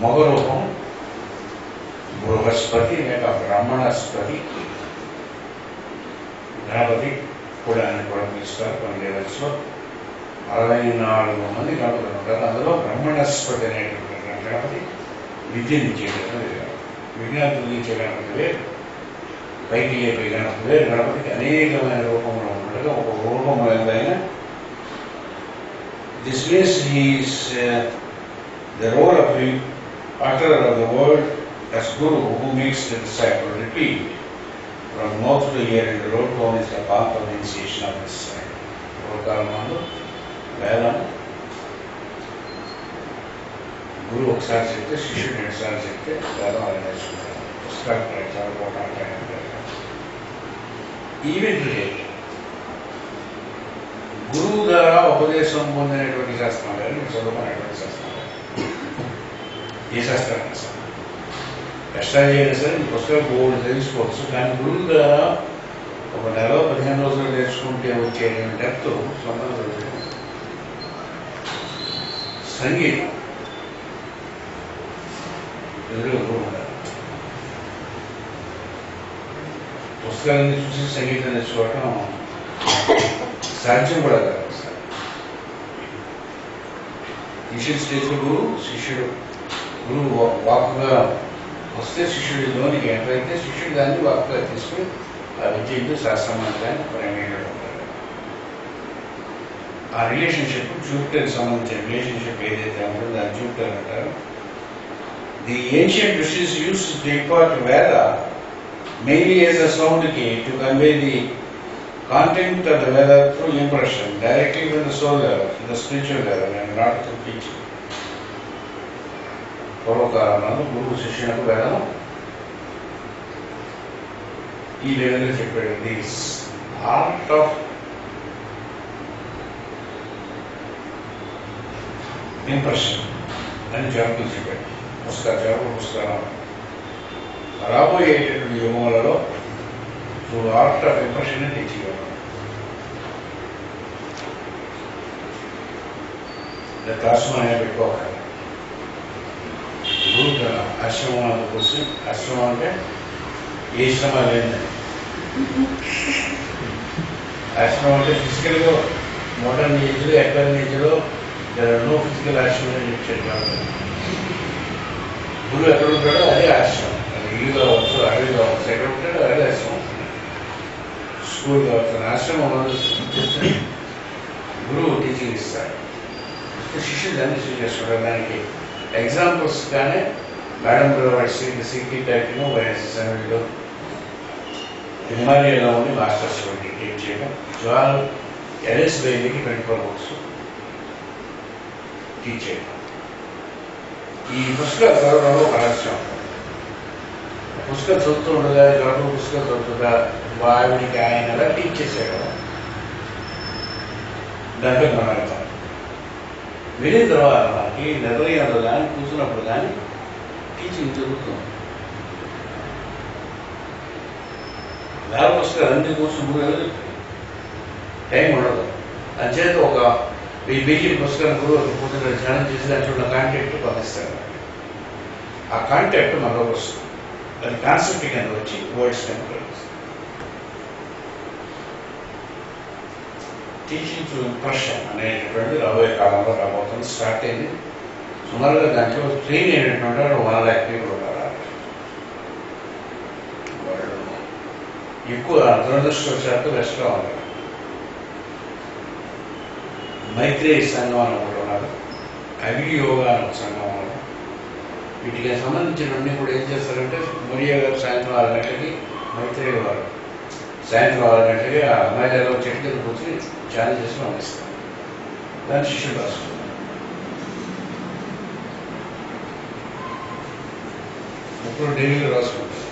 మగ రూపం బృహస్పతి లేక బ్రహ్మణస్పతి, గణపతి కూడా అని కూడా పిలుస్తారు. కొన్ని లెవెల్స్లో 64 మంది గణపతులు ఉంటారు. అందులో బ్రహ్మణస్పతి అనేటువంటి గణపతి విద్యనిచ్చేటటువంటి విజ్ఞానం తొలగించే గణపతి వేరు, పైకి లేపే గణపతి వేరు. గణపతికి అనేకమైన రూపంలో ఉండగా ఒక రూపంలో ఏదైనా this means he's the role of the utterer of the word as Guru who makes the disciple repeat from mouth to ear and the road home is the path of initiation of this disciple. పూర్వకాలంలో వేదం గురువు ఒకసారి చెప్తే శిష్యుడు 2 సార్లు చెప్తే వేదం అది నేర్చుకుంటారు. పుస్తకాలు చదువుకోవడానికి ఈవెన్ టుడే గురువు ద్వారా ఉపదేశం పొందినటువంటి శాస్త్రం లేదు, మీరు చదువుకునేటువంటి శాస్త్రం లేదు. ఏ శాస్త్రాన్ని సార్ కష్టాలు అయినా సరే మీ పుస్తకాలు బోర్డు తెలుసుకోవచ్చు, కానీ గురువు ద్వారా ఒక నెల 15 రోజులు నేర్చుకుంటే వచ్చే డెప్త్ సొంతంగా సంగీతం ఎదురుగా గురువు ఉండాలి. పుస్తకాలన్నీ చూసి సంగీతం నేర్చుకోవటం సాధ్యం కూడా కాదు సార్. శిష్యుడు స్టేజ్లో గురువు, గురువు వాక్కుగా వస్తే శిష్యుడి లోనికి ఎంటర్ అయితే శిష్యుడు దాన్ని వాక్కుగా తీసుకుని ఆ విద్యకు శాస్త్రమంతాన్ని ప్రమేయుడు ఉంటారు. ఆ రిలేషన్షిప్ జూపిటర్కి సంబంధించిన రిలేషన్షిప్ ఏదైతే ఉంటుందో దాన్ని జూపిటర్ అంటారు. The ancient rishis used to impart Veda mainly as a sound key to convey the content of the Veda through impression directly from the soul level, to the spiritual level, and not through teaching. పూర్వకాలంలో గురువు శిష్యులకు వేదం ఈ లెవెల్లో చెప్పాడు. దిస్ ఆర్ట్ ఆఫ్ ఇంప్రెషన్ అని జవాబులు చెప్పాడు. పుస్తకం రాబోయేటటువంటి యుగములలో ఆర్ట్ ఆఫ్ ఇంప్రెషన్ తెచ్చివ్వడం. క్లాసులో అయినా పెట్టుకోవాలి. గురువు కదా ఆశ్రమం కోసం, ఆశ్రమం అంటే ఏ శ్రమ లేదండి. ఆశ్రమం అంటే ఫిజికల్గా మోడర్న్ ఏజ్లో ఎక్కడైనా ఏజ్లో నో ఫిజికల్ ఆశ్రమం అని చెప్పాడు కాబట్టి గురువు ఎక్కడ ఉంటాడో అదే ఆశ్రమం. అది ఇల్లు కావచ్చు, అడవి కావచ్చు, ఎక్కడ ఉంటాడో అదే ఆశ్రమం. స్కూల్ కావచ్చు, ఆశ్రమం చేస్తే గురువు టీచింగ్ ఇస్తాడు. శిష్యులు దాన్ని స్వీకరిస్తాడు. దానికి ఎగ్జాంపుల్స్ కానీ మేడం సిటీ టైప్లో వైఎస్ఎస్ఎంలో హిమాలయలో ఉండి మాస్టర్స్ టీచ్ చేయడం, జ్వాల్ ఎల్ఎస్ బైబీకి 24 బుక్స్ టీచ్ చేయడం. ఈ పుస్తకాలు చదవడంలో ఒక రహస్యం. పుస్తకం చదువుతూ ఉండగా గౌరవ పుస్తకం చదువుతుందా వాడికి ఆయన ఎలా టీచ్ చేశాడు దాంట్లో మనం వెళ్తాం. వెళ్ళిన తర్వాత మనకి నిర్ణయంలో కానీ కూర్చున్నప్పుడు కానీ టీచింగ్ జరుగుతుంది. వేల పుస్తకాలు అన్ని కూర్చుని 3 నెలలు టైం ఉండదు. అంచేత ఒక 1000 పేజీల పుస్తకాన్ని కూడా కూర్చుని ధ్యానం చేసి దాంట్లో ఉన్న కాంటెక్ట్ పంపిస్తారు. ఆ కాంటెక్ట్ మనలోకి వస్తుంది. అది కాన్సెప్ట్ కింద వచ్చి వర్డ్స్ కింద టీచింగ్ టు ఇంప్రెషన్ అనేటటువంటి రాబోయే కాలంలో రాబోతుంది. స్టార్ట్ అయింది. సుమారుగా దాంట్లో ట్రైన్ అయినటువంటి 1 lakh people ఉన్నారు. వాళ్ళు ఎక్కువ దురదృష్టవశాత్తు వెస్ట్లో ఉన్నారు. మైత్రేయ సంఘం అని ఒకటి ఉన్నారు, అవియోగా అని ఒక సంఘం ఉన్నారు. వీటికి సంబంధించినవన్నీ కూడా ఏం చేస్తారంటే మురియా గారు సాయంత్రం 6 గంటలకి, మైత్రేయ వారు సాయంత్రం 6 గంటలకి ఆ అమ్మాయిలలో చెట్టు కింద కూర్చొని ధ్యానం చేసి పంపిస్తారు. దాన్ని శిష్యులు రాసుకుంటారు. ఇప్పుడు డైలీలో రాసుకుంటారు.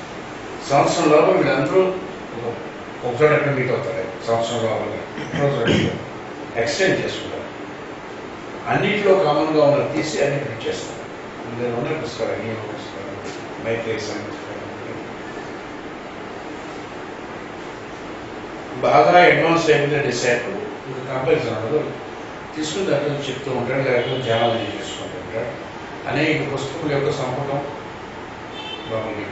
సంవత్సరం లోపల వీళ్ళందరూ ఒకసారి ఎక్కడ మీట్ అవుతారు. సంవత్సరం లోపల ఎక్స్టెండ్ చేసుకుంటారు. అన్నింటిలో కామన్గా ఉన్నది తీసి అన్ని ప్రింట్ చేస్తారు. ఇందులో ఉన్న పుస్తకాలు అన్ని పుస్తకాలు మైత్రేయ బాగా అడ్వాన్స్ అయిపోతే డిసైపుల్ ఇది కంపారిజన్ ఉండదు. తీసుకుని దాంట్లో చెప్తూ ఉంటాడు, లేకపోతే ధ్యానం చేసుకుంటూ ఉంటాడు. అనేక పుస్తకముల యొక్క సంపుటం బాగుంది.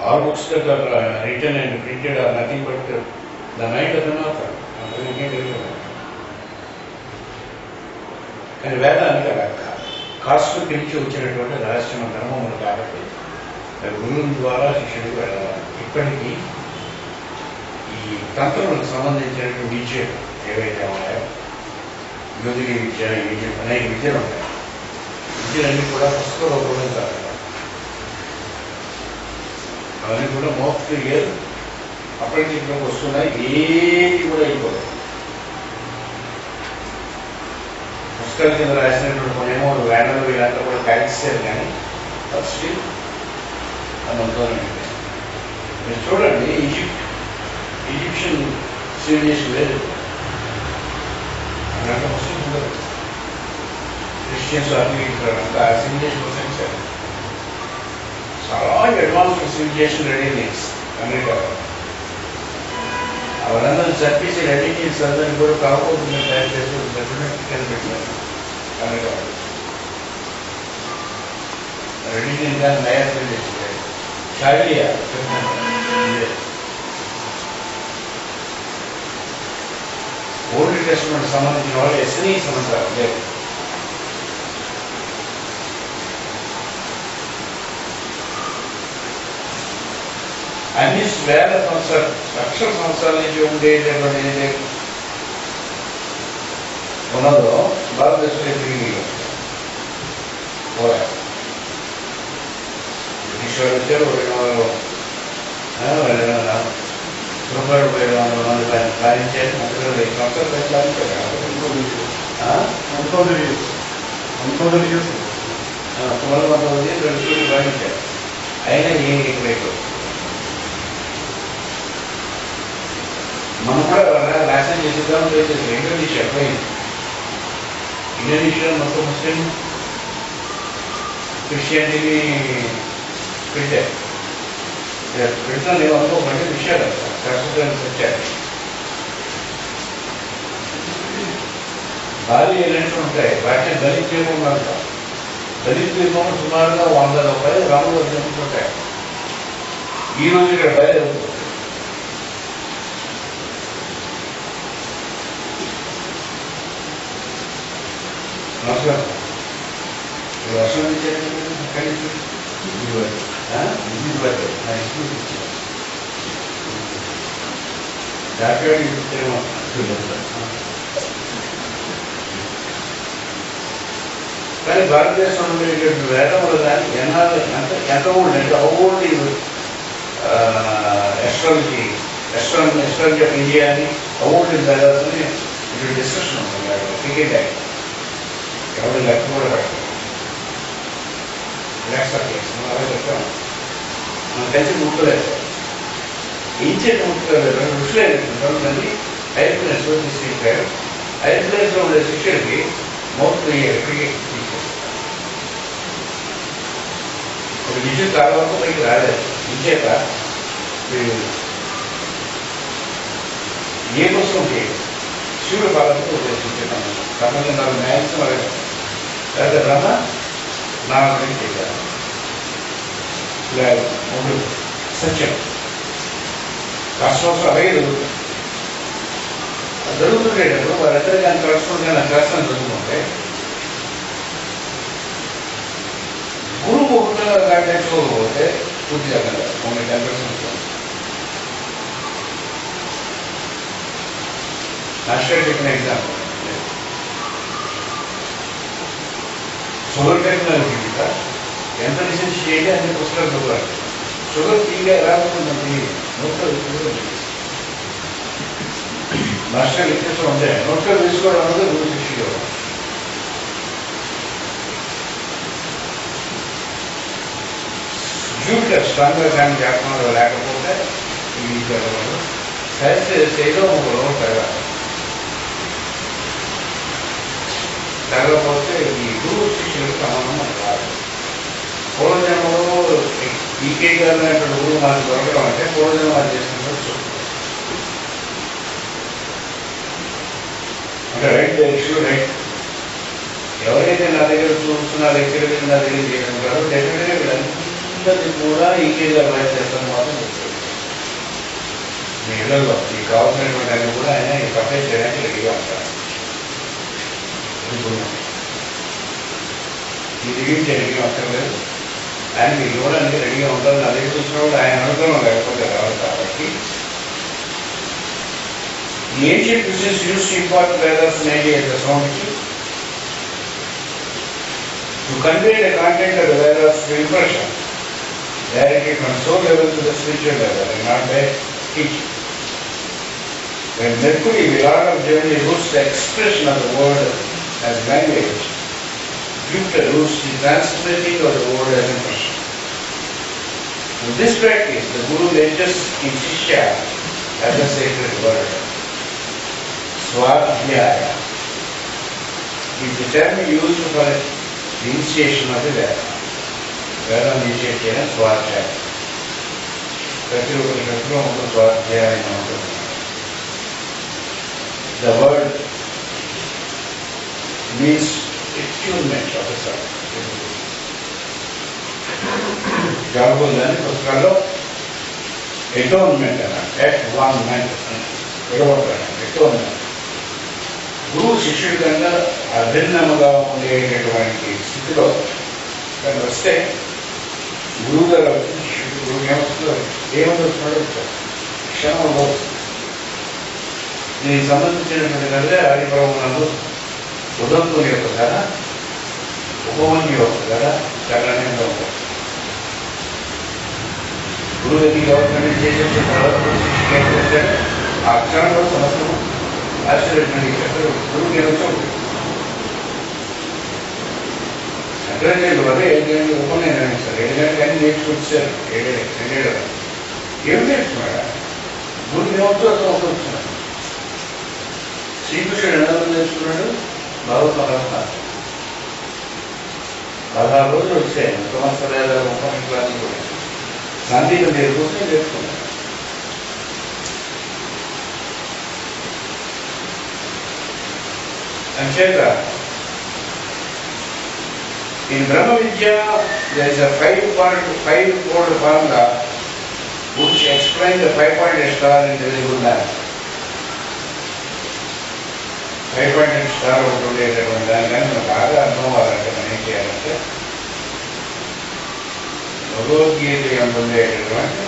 All books that are written and printed are nothing but the mind of an author. కానీ వేదానికి అలా కాదు. కాస్ట్కి పిలిచి వచ్చినటువంటి రహస్యం ధర్మములు కాబట్టి గురువుల ద్వారా శిక్షణకు వెళ్ళాలి. ఇప్పటికీ ఈ తంత్రములకు సంబంధించినటువంటి విద్యలు ఏవైతే ఉన్నాయో యోగిని విద్య అనేక విద్యలు ఉంటాయి. విద్యలన్నీ కూడా పుస్తక రూపంలో కాదు, అవన్నీ కూడా మోస్ట్ ఇయర్ అప్రెంటిస్లోకి వస్తున్నాయి. ఏది కూడా అయిపోలేదు. పుస్తకాల కింద రాసినటువంటి కొనేమో వేడలు వీళ్ళంతా కూడా కాల్చేశారు, కానీ ఫస్ట్ అదంతా మీరు చూడండి. ఈజిప్షియన్ సివిలైజేషన్ లేదు, అలాంటి ముస్లిమ్స్ ఉండదు. క్రిస్టియన్స్ అంతా సివిలైజేషన్ వస్తాయి. చాలా అడ్వాన్స్డ్ సివిలైజేషన్ రెడీ అమెరికా అవన్నీ చంపేసి రెడీ చేసి అందరినీ కూడా కాకపోతుంది తయారు చేసి కనిపెట్టారు. అమెరికా రెడీ కానీ నయా సివిలైజేషన్ షాడియా ఓల్డ్ టెస్ట్మెంట్ సంబంధించిన వాళ్ళు ఎస్ని సంవత్సరాలు లేదు. అన్ని వేల సంవత్సరాలు లక్షల సంవత్సరాల నుంచి ఉండేటటువంటి ఏదైతే ఉన్నదో భారతదేశంలో తిరిగి పోరాడు. బ్రిటిష్ వారు వచ్చారు, 200 మంది పాలించారు. 30 సంవత్సరాలు పాలించారు. 19 పాలించారు. అయినా ఏం ఎక్కువ మనం కూడా నాశనం చేసేద్దాం చేసేది. ఇండోనేషియా పోయింది. ఇండోనేషియా మొత్తం ముస్లిం క్రిస్టియానిటీని పెట్టారు. పెట్టిన ఏమనుకోమంటే విషయాలు శాశ్వతానికి వచ్చారు. భారీ ఎలాంటివి ఉంటాయి. వాటిని దళిత దీపం అంటారు. దళిత దీపం సుమారుగా 100 రూపాయలు రాములు ఉంటాయి. ఈరోజు ఇక్కడ బయలుదేరుతుంది. నమస్కారం. వర్షం కానీ భారతదేశంలో ఉండేటువంటి వేదములు కానీ ఎంత ఓల్డ్ అంటే ఓల్డ్ ఎస్ట్రాలజీ ఆఫ్ ఇండియా అని ఓల్డ్ వేదాలని ఇటు డిస్కషన్ ఉంటుంది. క్రికెట్ యాక్ట్ ఎవరు లెక్క కూడా పెట్టారు. అలా చెప్తాం. మనం కలిసి ముట్టుకోలేదు. ఇంచేటి ముట్టుకోలేదు. ఋషులు అయినటువంటి హైర్ ప్లేస్లో తీసుకెళ్ళారు. హైర్ ప్లేస్లో ఉండే శిష్యుడికి మౌత్ క్రికెట్ తీశారు. ఒక విద్యుత్ చాలా వరకు పైకి రాలేదు. ఇంచేత ఏ కోసం శివుడు పాలనకు ఉద్దేశించాను. కాబట్టి నాకు మ్యాక్సిమం అడగదు. లేదా రమ నా గురించి చేశారు. మూడు సత్యం రాష్ట్రం అలాగే జరుగుతుండేటప్పుడు వారందరికీ అంత కలుసుకుంటే నా శాస్త్రం జరుగుతుంటే గురువు ఒకటిగా నేర్చుకోకపోతే పూర్తిగా కదా 10% మాస్టర్ చెప్పిన ఎగ్జాంపుల్ షుగర్ టెక్నాలజీ మీద ఎంత రీసెర్చ్ చేయాలి అన్ని పుస్తకాలు చదవాలి. షుగర్ ఫ్రీగా ఎలా ఉంటుందండి? మాస్టర్ లిక్విడ్స్ ఉంటాయి. నోట్లో వేసుకోవడం అనేది గురు శిష్యుడు. జూపిటర్ స్ట్రాంగ్గా కానీ చేస్తున్నారు. లేకపోతే ఈ సైన్స్ ఏదో ఒక లోటు లేకపోతే ఈ గురువు శిష్యులకు సంబంధం కాదు. పూర్వజన్మలో ఈకే గారు అనేటువంటి గురువు మనకు దొరకడం అంటే పూర్వజన్మ అది చేస్తున్నట్టు అంటే రైట్ డైరెక్షన్ రైట్. ఎవరైతే నా దగ్గర చూస్తున్నా లెక్చర్ నా దగ్గర చేయగలుగుతారో డెఫినెట్గా వీళ్ళందరినీ కూడా ఈకే గారు రైట్ చేస్తాను మాత్రం చెప్పారు. మీ ఇళ్లలో మీకు కావాల్సినటువంటి అన్ని కూడా ఆయన సప్లై చేయడానికి రెడీగా ఉంటారు. ఇది రెడీగా అక్కర్లేదు, ఆయన మీకు ఇవ్వడానికి రెడీగా ఉంటారు. నా దగ్గర వచ్చినప్పుడు ఆయన అనుగ్రహం లేకపోతే రాదు. కాబట్టి the ancient Christians used to impart Vedas mainly as a sound to convey the content of the Vedas through impression, directly from soul level to the spiritual level, and not by teaching. When Mercury, the Lord of Germany, roots the expression of the word as language, Jupiter roots the transmitting of the word as impression. In this practice, the Guru lectures in Shishya as a sacred word. Swadhyaya is the term used for the initiation of the Veda. Veda initiation is Swadhyaya. ప్రతి ఒక్కరి గంటలో ఒక స్వాధ్యాయం ఉంటుంది. The word means attunement of the soul. జాబులని పుస్తకాల్లో అటోన్మెంట్ అన్నారు. Atonement atonement. గురువు శిష్యుడి కన్నా అభిన్నముగా ఉండేటటువంటి స్థితిలో కానీ వస్తే గురువు గారు శిష్యుడు గురువు ఏమవుతుందో ఏమవుతున్నాడో క్షణంలో దీనికి సంబంధించినటువంటి కథ ఆదిపర్వమునందు ఉదంతుని యొక్క కథ, ఉపమన్యు యొక్క కథ చాలా ఉంటుంది. గురువు దగ్గరికి ఎవరికైనా చేసేసిన తర్వాత శిష్యుడు ఏం చేస్తాడు, ఆ క్షణంలో సమస్యలు ఆశ్చర్యటువంటి చెప్పారు. గురువుకి ఏమొచ్చో శంకరాచార్యులు వల్ల 7 గంటలు ఉపనయనం ఇస్తారు. 7 గంటలు అన్ని నేర్చుకొచ్చారు. 7 ఏం నేర్చుకున్నాడా? గురువుకి ఏమొచ్చో అతను ఒకటి శ్రీకృష్ణుడు ఎన్నో నేర్చుకున్నాడు. భాగవతం 16 రోజులు వచ్చాయి. సంవత్సరాల ఉపనిషత్తులన్నీ కూడా సంగీతం నేర్చుకుంటే నేర్చుకున్నాడు. అంచేత in Brahma Vidya there is a 5-fold formula which explains the 5-pointed star in the very good manner. 5-pointed star ఒకటి ఉండేటటువంటి దానికని మనకు బాగా అర్థం అవ్వాలంటే మనం ఏం చేయాలంటే భగవద్గీత ఉండేటటువంటి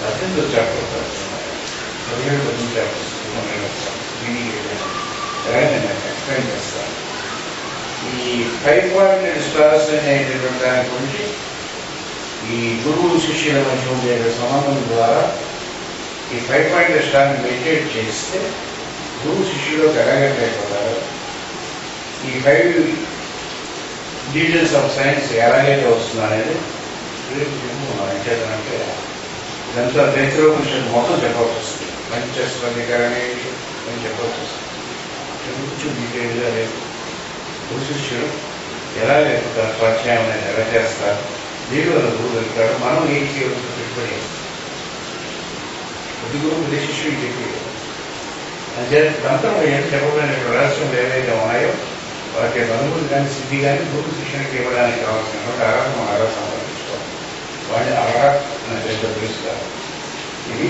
18 చాప్టర్స్ 17 చాప్టర్స్ నేను ఎక్స్ప్లెయిన్ చేస్తాను. ఈ 5-pointed స్టార్స్ అనేటటువంటి దాని గురించి ఈ గురువు శిష్యుల మధ్య ఉండే సంబంధం ద్వారా ఈ 5-pointed స్టార్ని మెడిటేట్ చేస్తే గురువు శిష్యులకు ఎలాగైతే అయిపోతారు, ఈ 5 డీటెయిల్స్ ఆఫ్ సైన్స్ ఎలాగైతే వస్తుంది అనేది చేతనంటే ఇదంతా దైత్రోపనిషత్తు మొత్తం చెప్పాల్సి వస్తుంది. పంచస్వధికరణే అని చెప్పాల్సి వస్తుంది. కొంచెం డీటెయిల్గా లేదు. గురు శిష్యుడు ఎలా వెళ్తారు, స్వాధ్యాయం అనేది ఎలా చేస్తారు, దీనివల్ల గురువు వెళ్తాడు. మనం ఏం చేయవలసిన పెట్టుబడి చేస్తాం. ప్రతి గురువు ప్రతి శిష్యుడికి చెప్పి అంటే దంతం ఏంటి చెప్పబడిన రహస్యం ఏవైతే ఉన్నాయో వాటి అనుభూతి కానీ సిద్ధి కానీ గురువు శిష్యునికి ఇవ్వడానికి కావాల్సినటువంటి అర్హత మనం అలా సంపాదించుకోవాలి. వాడిని అర్హత అనే పేరుతో పిలుస్తారు. ఇది